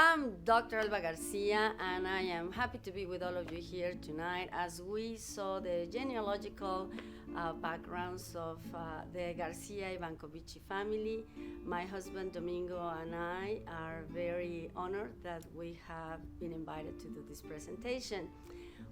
I'm Dr. Elba Garcia, and I am happy to be with all of you here tonight as we saw the genealogical backgrounds of the Garcia Ivankovici family. My husband Domingo and I are very honored that we have been invited to do this presentation.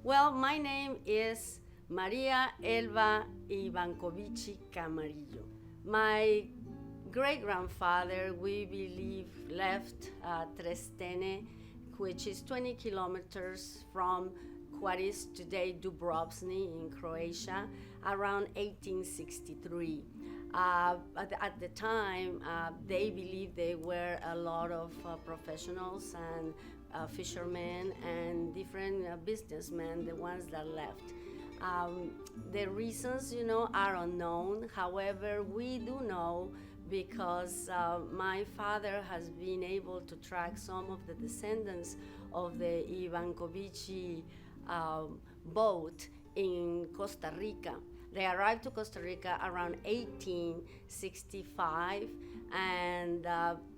Well, my name is Maria Elba Ivankovici Camarillo. My great-grandfather, we believe, left Trestene, which is 20 kilometers from what is today Dubrovnik in Croatia, around 1863. At the time, they believed they were a lot of professionals and fishermen and different businessmen, the ones that left. The reasons, are unknown. However, we do know because my father has been able to track some of the descendants of the Ivankovici boat in Costa Rica. They arrived to Costa Rica around 1865, and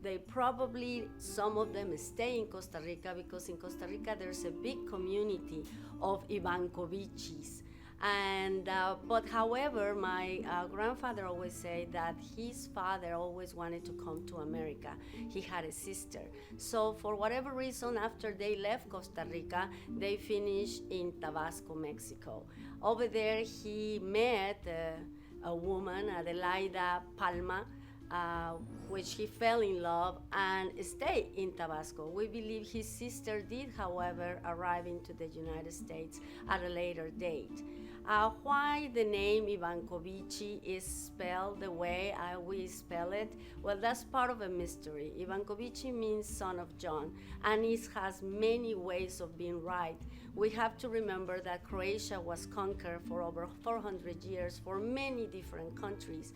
they probably, some of them stay in Costa Rica because in Costa Rica there's a big community of Ivankovicis. But however, my grandfather always said that his father always wanted to come to America. He had a sister. So for whatever reason, after they left Costa Rica, they finished in Tabasco, Mexico. Over there, he met a woman, Adelaida Palma, which he fell in love and stayed in Tabasco. We believe his sister did, however, arrive into the United States at a later date. Why the name Ivankovici is spelled the way we spell it? Well, that's part of a mystery. Ivankovici means son of John, and it has many ways of being right. We have to remember that Croatia was conquered for over 400 years for many different countries,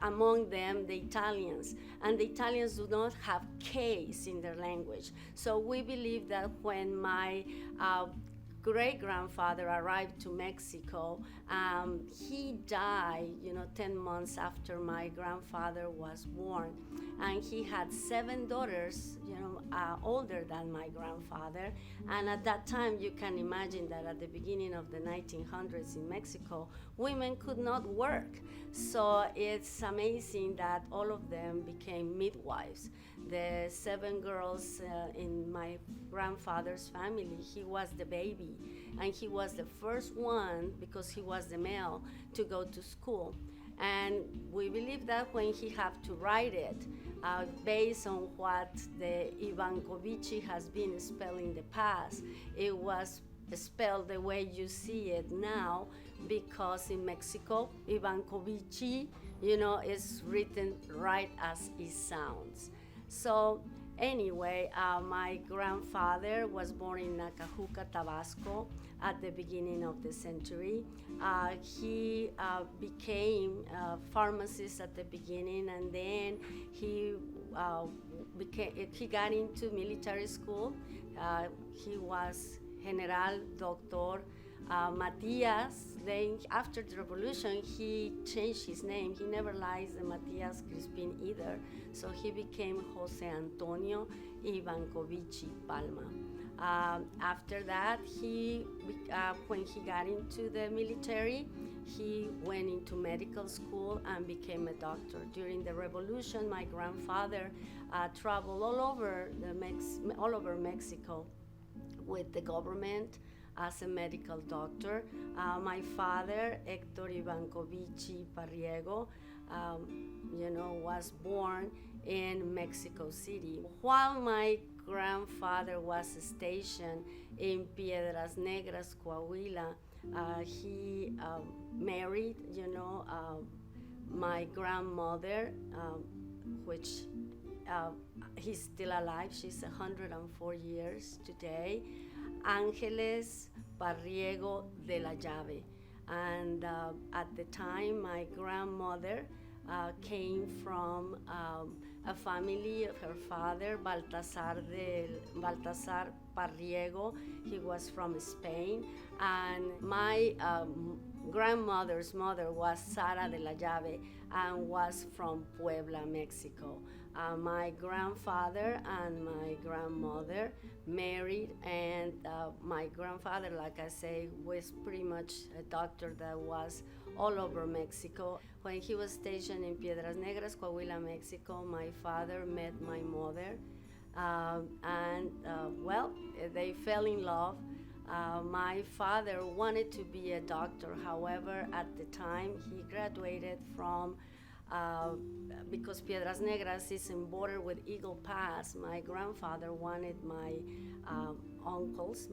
among them the Italians. And the Italians do not have K's in their language. So we believe that when my great-grandfather arrived to Mexico, he died, 10 months after my grandfather was born. And he had 7 daughters, older than my grandfather. And at that time, you can imagine that at the beginning of the 1900s in Mexico, women could not work. So it's amazing that all of them became midwives. The 7 girls in my grandfather's family, he was the baby. And he was the first one, because he was the male, to go to school. And we believe that when he had to write it, based on what the Ivankovici has been spelled in the past, it was spelled the way you see it now, because in Mexico, Ivankovici, is written right as it sounds. So anyway, my grandfather was born in Nacajuca, Tabasco, at the beginning of the century. He became a pharmacist at the beginning, and then he got into military school. He was General Doctor Matias. Then after the revolution, he changed his name. He never liked the Matias Crispin either, so he became Jose Antonio Ivankovici Palma. After that, when he got into the military, he went into medical school and became a doctor. During the revolution, my grandfather traveled all over Mexico with the government as a medical doctor. My father, Hector Ivankovici Parriego, was born in Mexico City. While my grandfather was stationed in Piedras Negras, Coahuila, he married, my grandmother, which he's still alive. She's 104 years today. Ángeles Parriego de la Llave. And at the time, my grandmother came from a family of her father, Baltasar Parriego. He was from Spain. And my grandmother's mother was Sara de la Llave and was from Puebla, Mexico. My grandfather and my grandmother married, and my grandfather, like I say, was pretty much a doctor that was all over Mexico. When he was stationed in Piedras Negras, Coahuila, Mexico, my father met my mother, and they fell in love. My father wanted to be a doctor. However, at the time, he graduated from uh, because Piedras Negras is in border with Eagle Pass. My grandfather wanted my uncles,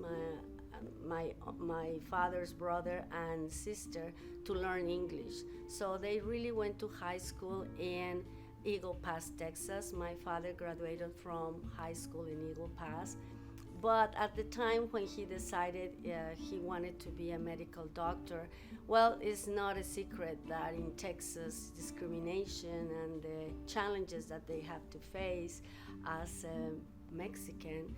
my father's brother and sister, to learn English. So they really went to high school in Eagle Pass, Texas. My father graduated from high school in Eagle Pass. But at the time when he decided he wanted to be a medical doctor, well, it's not a secret that in Texas, discrimination and the challenges that they have to face as a Mexican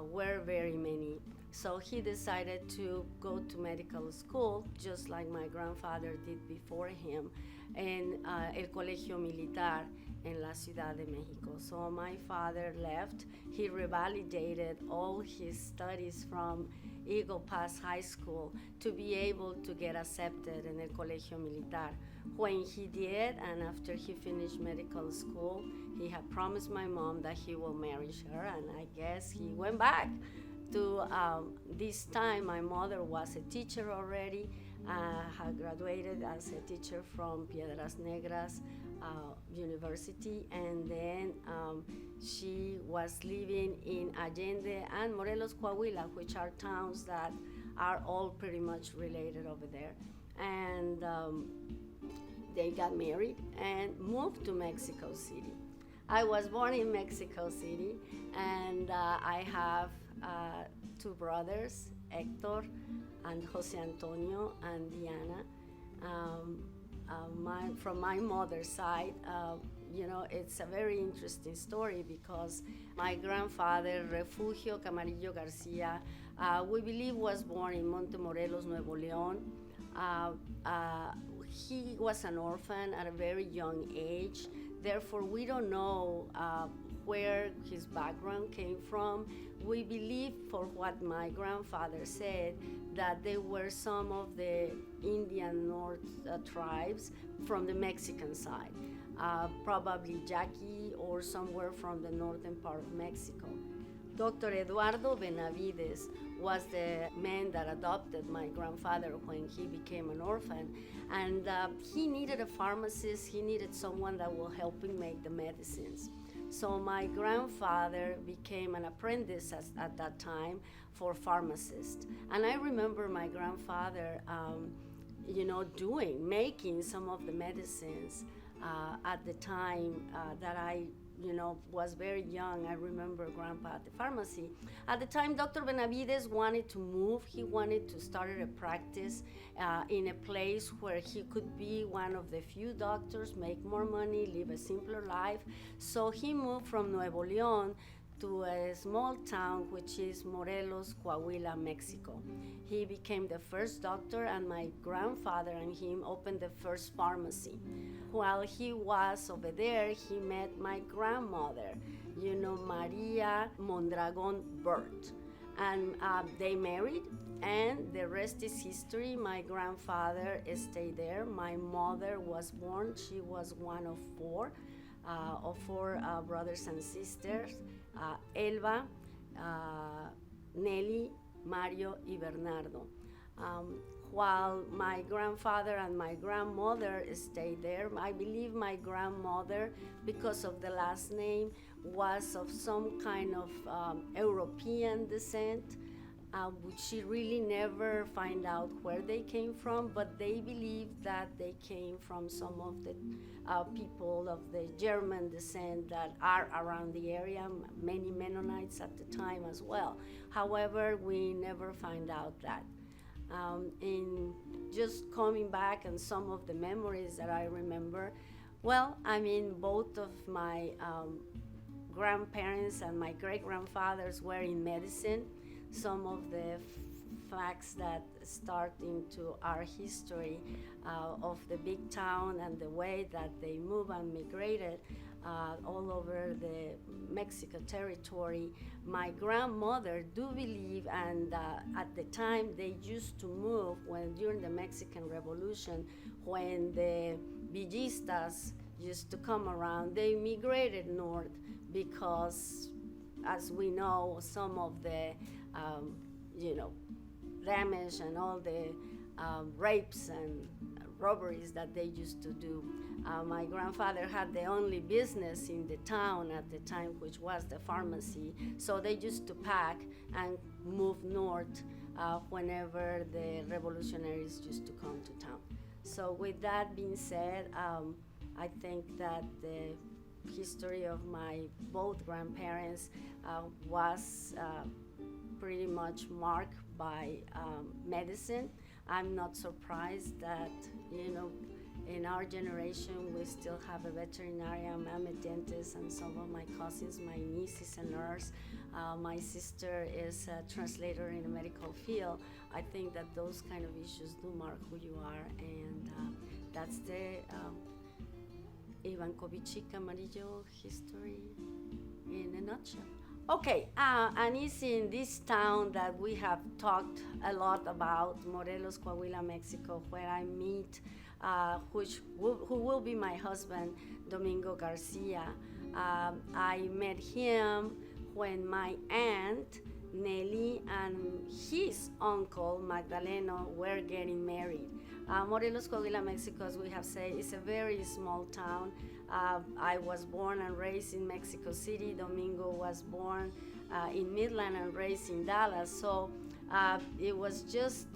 were very many. So he decided to go to medical school, just like my grandfather did before him, in El Colegio Militar in la Ciudad de Mexico. So my father left. He revalidated all his studies from Eagle Pass High School to be able to get accepted in El Colegio Militar. When he did, and after he finished medical school, he had promised my mom that he will marry her, and I guess he went back to this time. My mother was a teacher already, had graduated as a teacher from Piedras Negras University, and then she was living in Allende and Morelos, Coahuila, which are towns that are all pretty much related over there. And they got married and moved to Mexico City. I was born in Mexico City, and I have two brothers, Hector and Jose Antonio and Diana. From my mother's side, it's a very interesting story because my grandfather, Refugio Camarillo Garcia, we believe was born in Montemorelos, Nuevo León. He was an orphan at a very young age. Therefore, we don't know where his background came from. We believe, for what my grandfather said, that they were some of the Indian North tribes from the Mexican side, probably Yaqui or somewhere from the northern part of Mexico. Dr. Eduardo Benavides was the man that adopted my grandfather when he became an orphan, and he needed a pharmacist. He needed someone that will help him make the medicines. So my grandfather became an apprentice at that time for pharmacist. And I remember my grandfather, making some of the medicines at the time that I was very young. I remember Grandpa at the pharmacy. At the time, Dr. Benavides wanted to move. He wanted to start a practice in a place where he could be one of the few doctors, make more money, live a simpler life. So he moved from Nuevo León to a small town which is Morelos, Coahuila, Mexico. He became the first doctor, and my grandfather and him opened the first pharmacy. While he was over there, he met my grandmother, Maria Mondragon Burt. And they married, and the rest is history. My grandfather stayed there. My mother was born. She was one of four brothers and sisters. Elba, Nelly, Mario, y Bernardo. While my grandfather and my grandmother stayed there, I believe my grandmother, because of the last name, was of some kind of European descent. She really never find out where they came from, but they believe that they came from some of the people of the German descent that are around the area, many Mennonites at the time as well. However, we never find out that. In just coming back and some of the memories that I remember, both of my grandparents and my great-grandfathers were in medicine. Some of the facts that start into our history of the big town and the way that they moved and migrated. all over the Mexico territory. My grandmother do believe, and at the time they used to move when during the Mexican Revolution, when the villistas used to come around, they migrated north because, as we know, some of the damage and all the rapes and robberies that they used to do. My grandfather had the only business in the town at the time, which was the pharmacy. So they used to pack and move north whenever the revolutionaries used to come to town. So with that being said, I think that the history of my both grandparents was pretty much marked by medicine. I'm not surprised that, in our generation, we still have a veterinarian. I'm a dentist, and some of my cousins, my niece is a nurse. My sister is a translator in the medical field. I think that those kind of issues do mark who you are, and that's the Ivankovic Amarillo history in a nutshell. Okay, and it's in this town that we have talked a lot about, Morelos, Coahuila, Mexico, where I meet who will be my husband, Domingo Garcia. I met him when my aunt, Nelly, and his uncle, Magdaleno, were getting married. Morelos, Coahuila, Mexico, as we have said, is a very small town. I was born and raised in Mexico City. Domingo was born in Midland and raised in Dallas. So it was just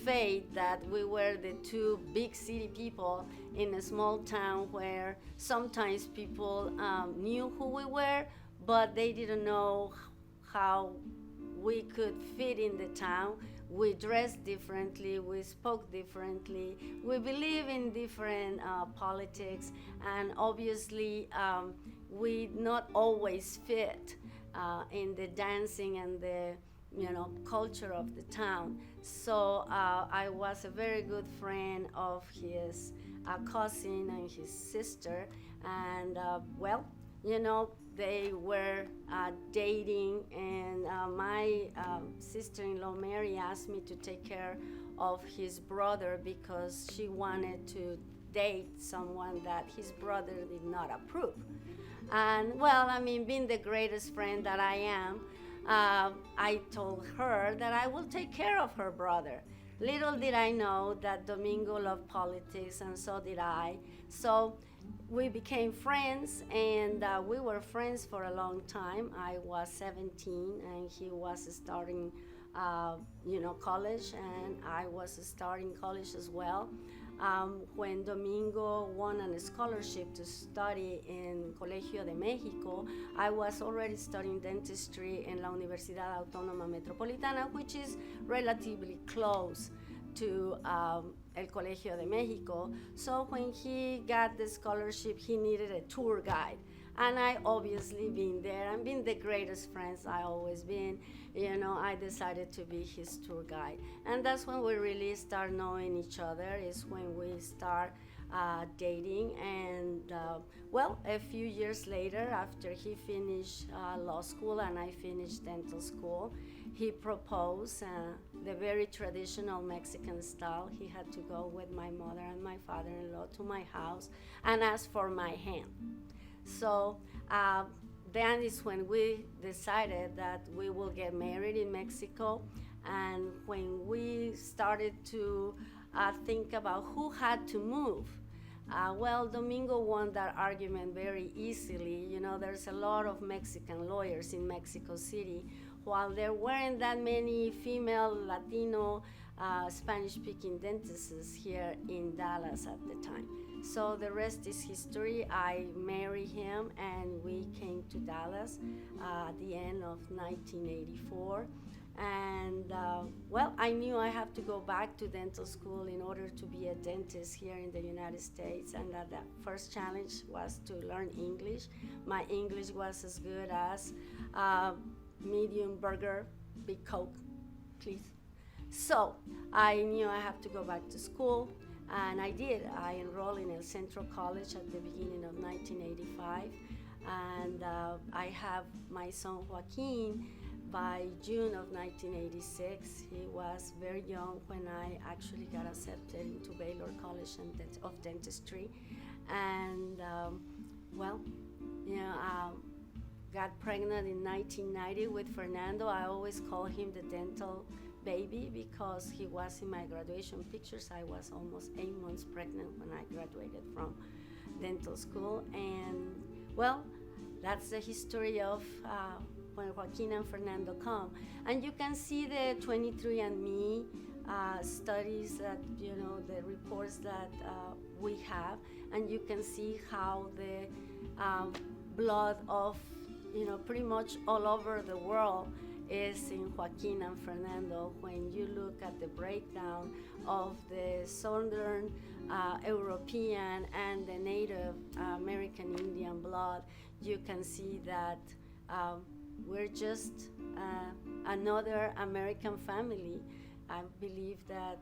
fate that we were the two big city people in a small town where sometimes people knew who we were, but they didn't know how we could fit in the town. We dressed differently, we spoke differently, we believe in different politics, and obviously we not always fit in the dancing and the culture of the town. So I was a very good friend of his cousin and his sister, and they were dating, and my sister-in-law Mary asked me to take care of his brother because she wanted to date someone that his brother did not approve. And being the greatest friend that I am, I told her that I will take care of her brother. Little did I know that Domingo loved politics, and so did I. So we became friends, and we were friends for a long time. I was 17, and he was starting, college, and I was starting college as well. When Domingo won a scholarship to study in Colegio de Mexico, I was already studying dentistry in La Universidad Autónoma Metropolitana, which is relatively close to El Colegio de Mexico. So when he got the scholarship, he needed a tour guide. And I obviously been there and been the greatest friends I always been. I decided to be his tour guide. And that's when we really start knowing each other, is when we start dating. And a few years later, after he finished law school and I finished dental school, he proposed the very traditional Mexican style. He had to go with my mother and my father-in-law to my house and ask for my hand. So then is when we decided that we will get married in Mexico. And when we started to think about who had to move, Domingo won that argument very easily. There's a lot of Mexican lawyers in Mexico City, while there weren't that many female, Latino, Spanish-speaking dentists here in Dallas at the time. So the rest is history. I married him, and we came to Dallas at the end of 1984. And I knew I have to go back to dental school in order to be a dentist here in the United States. And that first challenge was to learn English. My English was as good as medium burger, big Coke, please. So I knew I have to go back to school. And I did. I enrolled in El Centro College at the beginning of 1985. And I have my son Joaquin by June of 1986. He was very young when I actually got accepted into Baylor College of Dentistry. And well, you know, got pregnant in 1990 with Fernando. I always call him the dental baby because he was in my graduation pictures. I was almost 8 months pregnant when I graduated from dental school. And well, that's the history of when Joaquin and Fernando come. And you can see the 23andMe studies that, you know, the reports that we have, and you can see how the blood of, you know, pretty much all over the world is in Joaquin and Fernando. When you look at the breakdown of the Southern European and the Native American Indian blood, you can see that we're just another American family. I believe that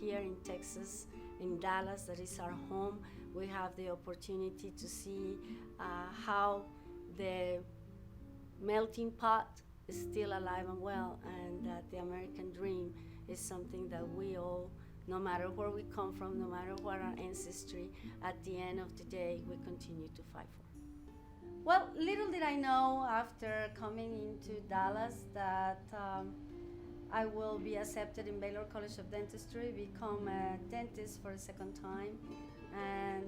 here in Texas, in Dallas, that is our home, we have the opportunity to see how the melting pot is still alive and well, and that the American dream is something that we all, no matter where we come from, no matter what our ancestry, at the end of the day, we continue to fight for. Well, little did I know after coming into Dallas that I will be accepted in Baylor College of Dentistry, become a dentist for a second time. And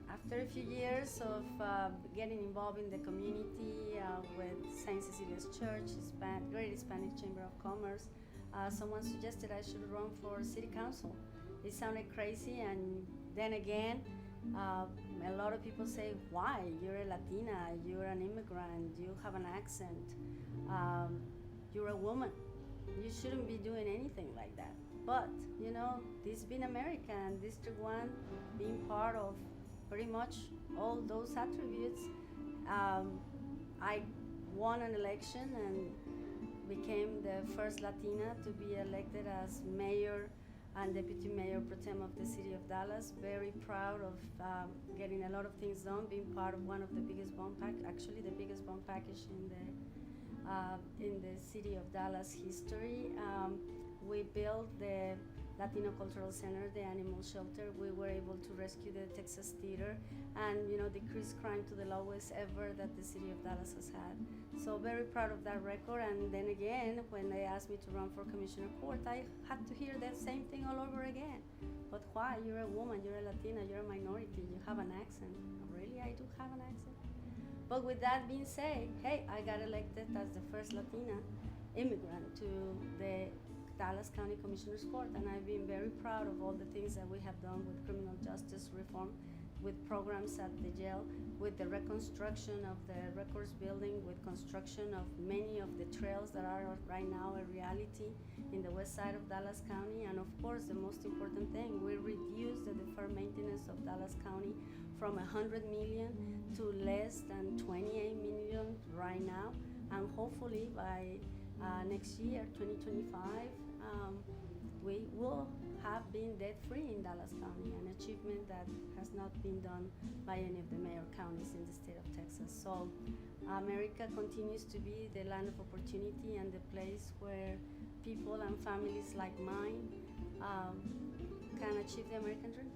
after a few years of getting involved in the community with St. Cecilia's Church, Great Hispanic Chamber of Commerce, someone suggested I should run for city council. It sounded crazy, and then again, a lot of people say, why? You're a Latina, you're an immigrant, you have an accent, you're a woman. You shouldn't be doing anything like that. But, you know, this being America and District 1 being part of pretty much all those attributes, I won an election and became the first Latina to be elected as mayor and deputy mayor pro tem of the city of Dallas. Very proud of getting a lot of things done, being part of one of the biggest bond actually the biggest bond package in the city of Dallas history. We built the Latino Cultural Center, the animal shelter. We were able to rescue the Texas Theater and, you know, decrease crime to the lowest ever that the city of Dallas has had. So very proud of that record. And then again, when they asked me to run for Commissioner Court, I had to hear that same thing all over again. But why? You're a woman, you're a Latina, you're a minority, you have an accent. Really, I do have an accent? But with that being said, hey, I got elected as the first Latina immigrant to the Dallas County Commissioner's Court, and I've been very proud of all the things that we have done with criminal justice reform, with programs at the jail, with the reconstruction of the records building, with construction of many of the trails that are right now a reality in the west side of Dallas County. And of course, the most important thing, we reduced the deferred maintenance of Dallas County from 100 million to less than 28 million right now. And hopefully by next year, 2025, we will have been debt-free in Dallas County, an achievement that has not been done by any of the mayor counties in the state of Texas. So America continues to be the land of opportunity and the place where people and families like mine can achieve the American dream.